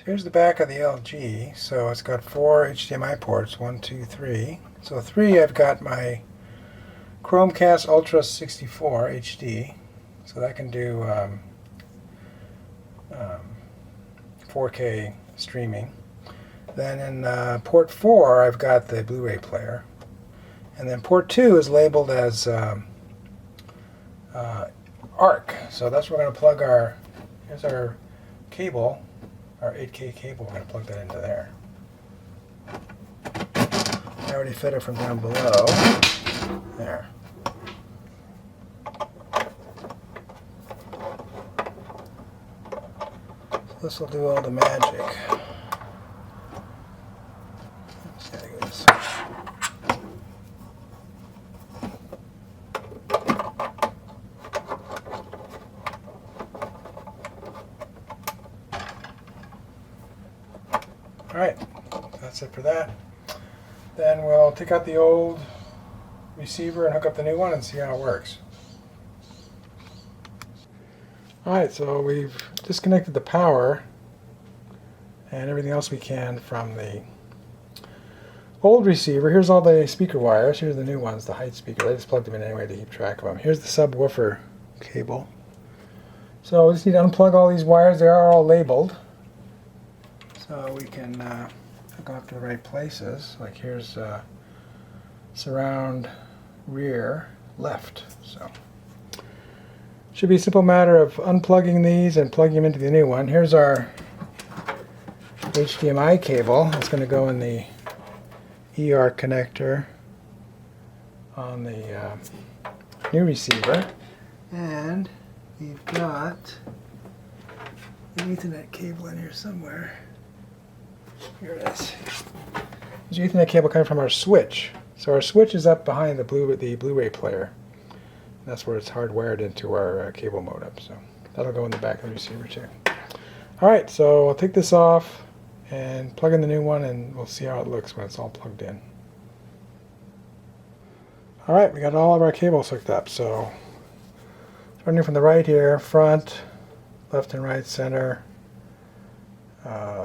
Here's the back of the LG. So it's got 4 HDMI ports, 1, 2, 3. So 3, I've got my Chromecast Ultra 64 HD, so that can do 4K streaming. Then in port 4, I've got the Blu-ray player. And then port 2 is labeled as ARC. So that's where we're going to plug our, here's our cable, our 8K cable. We're going to plug that into there. I already fit it from down below. There. So this will do all the magic. Let's see how it goes. Alright, that's it for that. Then we'll take out the old receiver and hook up the new one and see how it works. Alright, so we've disconnected the power and everything else we can from the old receiver. Here's all the speaker wires. Here's the new ones, the height speaker. I just plugged them in anyway to keep track of them. Here's the subwoofer cable. So we just need to unplug all these wires. They are all labeled, so we can hook them up to the right places. Like here's surround rear left. So should be a simple matter of unplugging these and plugging them into the new one. Here's our HDMI cable. It's going to go in the ER connector on the new receiver. And we've got an Ethernet cable in here somewhere. Here it is. There's an Ethernet cable coming from our switch. So our switch is up behind the Blu-ray player. That's where it's hardwired into our cable modem. So that'll go in the back of the receiver too. Alright, so I'll take this off and plug in the new one and we'll see how it looks when it's all plugged in. Alright, we got all of our cables hooked up. So starting from the right here, front, left and right center,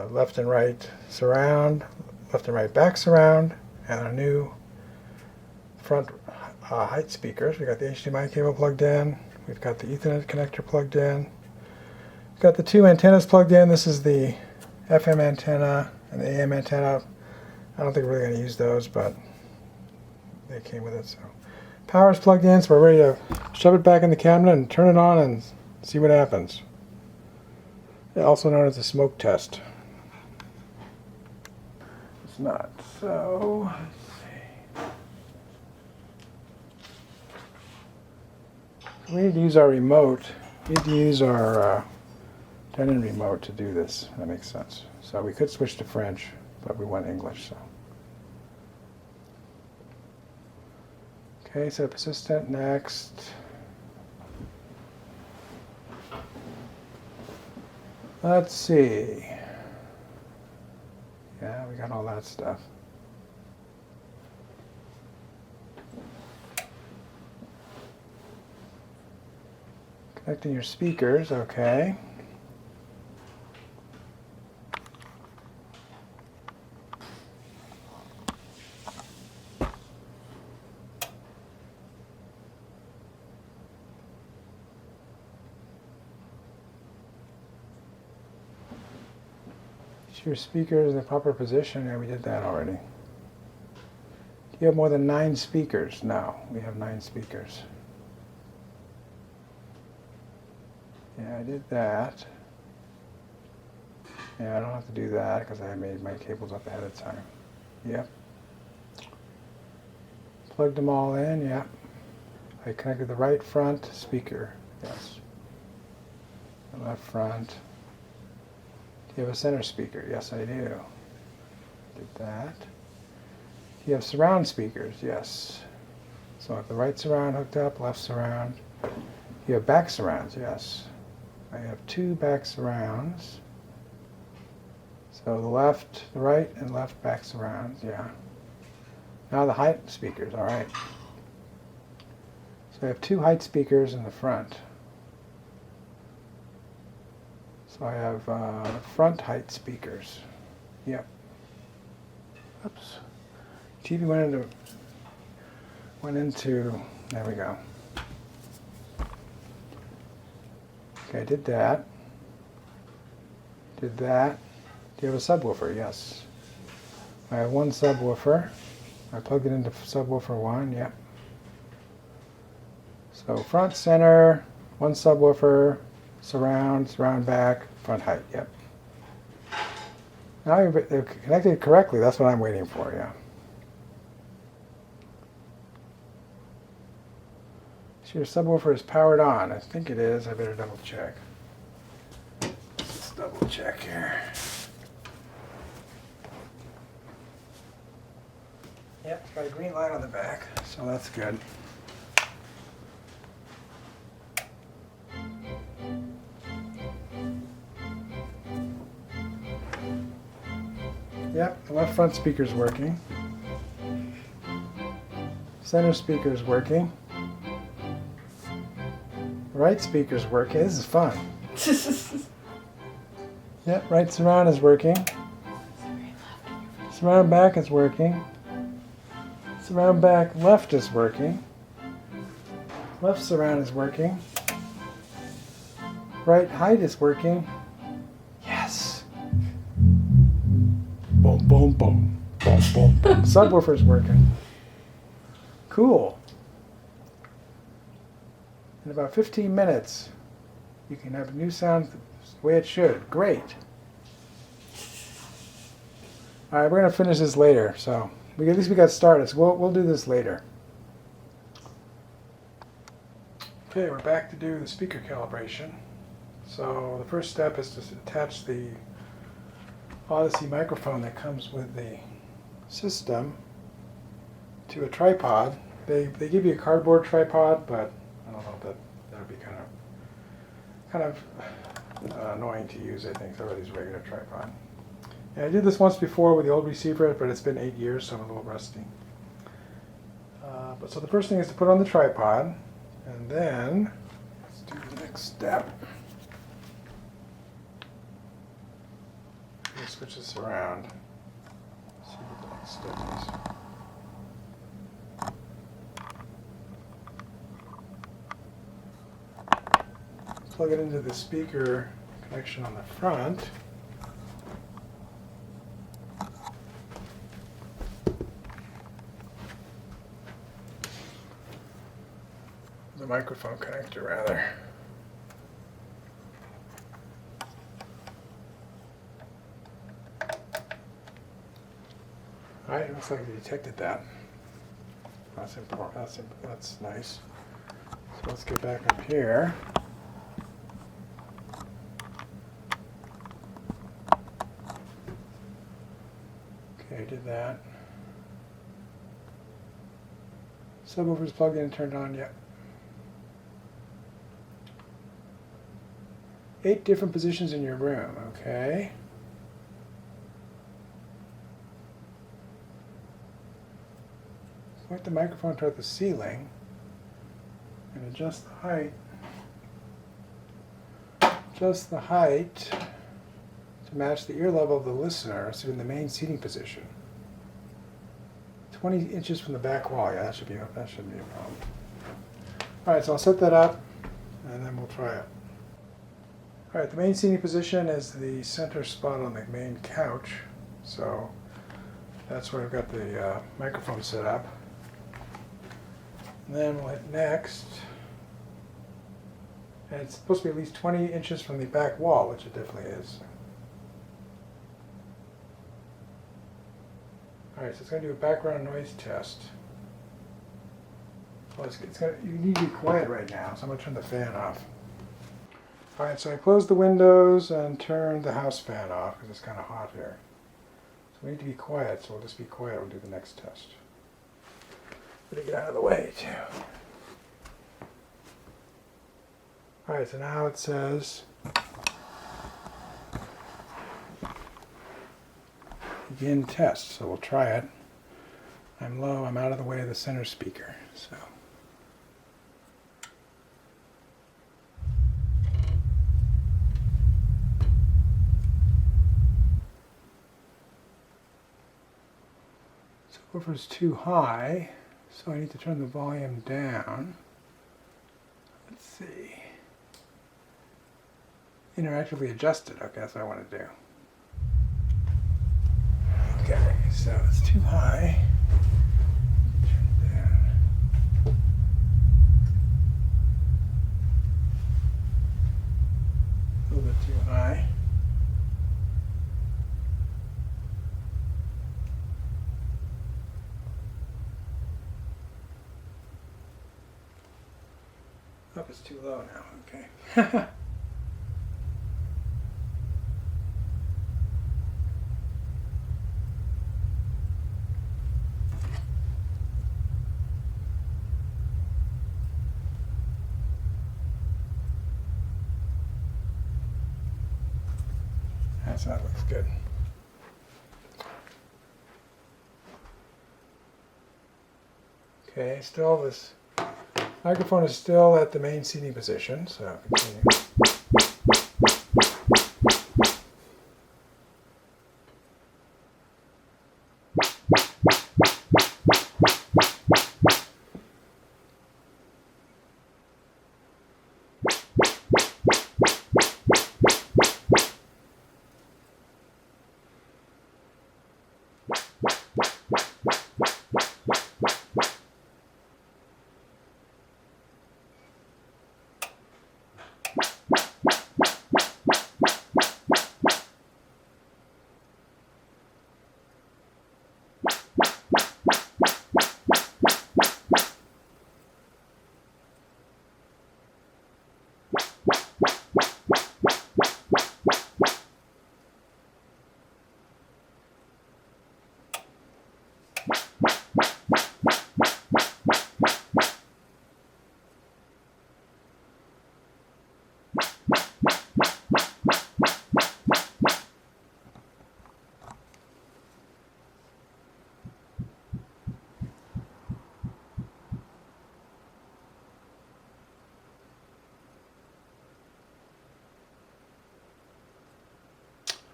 left and right surround, left and right back surround, and our new front height speakers. We got the HDMI cable plugged in. We've got the Ethernet connector plugged in. We've got the 2 antennas plugged in. This is the FM antenna and the AM antenna. I don't think we're really going to use those, but they came with it. So power's plugged in, so we're ready to shove it back in the cabinet and turn it on and see what happens. Also known as a smoke test. It's not. So we need to use our remote. We need to use our Denon remote to do this. That makes sense. So we could switch to French, but we want English. So okay, so persistent. Next. Let's see. Yeah, we got all that stuff. Connecting your speakers, okay. Your speakers in the proper position. Yeah, we did that already. Do you have more than 9 speakers? No, we have 9 speakers. Yeah, I did that. Yeah, I don't have to do that because I made my cables up ahead of time. Yep. Plugged them all in, yep. I connected the right front speaker, yes. The left front. Do you have a center speaker? Yes, I do. Did that. Do you have surround speakers? Yes. So I have the right surround hooked up, left surround. You have back surrounds? Yes. I have 2 back surrounds. So the left, the right, and left back surrounds, yeah. Now the height speakers, all right. So I have 2 height speakers in the front. So I have front height speakers. Yep. Oops. TV went into, there we go. Okay, I did that. Did that. Do you have a subwoofer? Yes. I have one subwoofer. I plugged it into subwoofer 1, yep. So front, center, one subwoofer, surround back, front height, yep. Now they're connected correctly, that's what I'm waiting for, yeah. So your subwoofer is powered on. I think it is. I better double check. Let's double check here. Yep, it's got a green light on the back, so that's good. Yep, the left front speaker's working. Center speaker's working. Right speaker's working. This is fun. Yep, right surround is working. Surround back is working. Surround back left is working. Left surround is working. Right height is working. Yes. Boom, boom, boom. Boom, boom, boom. Subwoofer's working. Cool. In about 15 minutes, you can have a new sound the way it should. Great. All right, we're going to finish this later, so at least we got started. So we'll do this later. Okay, we're back to do the speaker calibration. So the first step is to attach the Audyssey microphone that comes with the system to a tripod. They give you a cardboard tripod, but I don't know if that would be kind of annoying to use. I think everybody's regular tripod. And I did this once before with the old receiver, but it's been 8 years, so I'm a little rusty. So the first thing is to put on the tripod, and then let's do the next step. Let me switch this around. Let's see what the next step is. Plug it into the speaker connection on the front. The microphone connector, rather. Alright, it looks like they detected that. That's important. That's nice. So let's get back up here. Okay, I did that. Subwoofer's plugged in and turned on, yep. 8 different positions in your room, okay? Point the microphone toward the ceiling and adjust the height. Adjust the height to match the ear level of the listener, so in the main seating position. 20 inches from the back wall. Yeah, that shouldn't be a problem. All right, so I'll set that up, and then we'll try it. All right, the main seating position is the center spot on the main couch, so that's where I've got the microphone set up. And then we'll hit next, and it's supposed to be at least 20 inches from the back wall, which it definitely is. All right, so it's going to do a background noise test. Well, you need to be quiet right now, so I'm going to turn the fan off. All right, so I closed the windows and turned the house fan off because it's kind of hot here. So we need to be quiet, so we'll just be quiet. We'll do the next test. Better get out of the way, too. All right, so now it says begin test, so we'll try it. I'm low, I'm out of the way of the center speaker, so. Subwoofer's too high, so I need to turn the volume down. Let's see. Interactively adjusted. Okay, that's what I want to do. Okay, so it's too high. Turn it down. A little bit too high. Oh, it's too low now. Okay. So that looks good. Okay, still this microphone is still at the main seating position, so continue.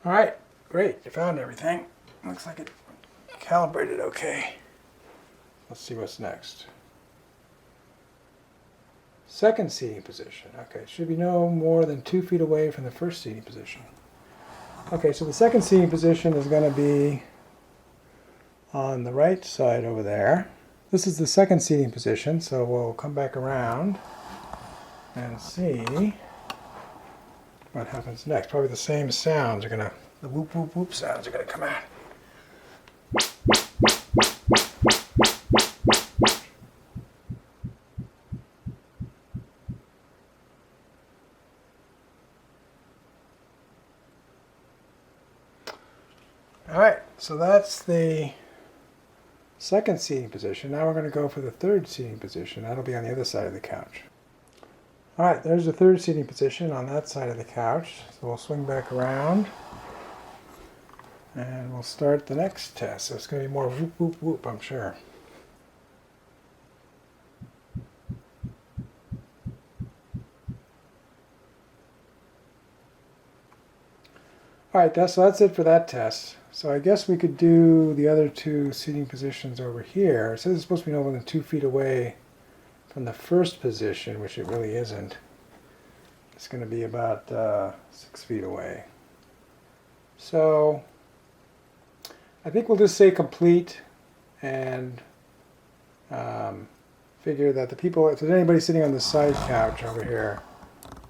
All right, great, you found everything. Looks like it calibrated okay. Let's see what's next. Second seating position. Okay, it should be no more than 2 feet away from the first seating position. Okay, so the second seating position is going to be on the right side over there. This is the second seating position, so we'll come back around and see what happens next. Probably the same sounds are gonna, the whoop whoop whoop sounds are gonna come out. All right, so that's the second seating position. Now we're going to go for the third seating position. That'll be on the other side of the couch. All right, there's the third seating position on that side of the couch. So we'll swing back around and we'll start the next test. So it's going to be more whoop, whoop, whoop, I'm sure. All right, so that's it for that test. So I guess we could do the other two seating positions over here. It says it's supposed to be no more than 2 feet away from the first position, which it really isn't. It's going to be about 6 feet away. So I think we'll just say complete and figure that the people, if there's anybody sitting on the side couch over here,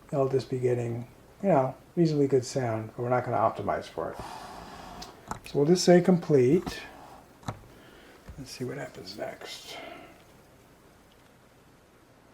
they'll just be getting, you know, reasonably good sound, but we're not going to optimize for it. So we'll just say complete. Let's see what happens next.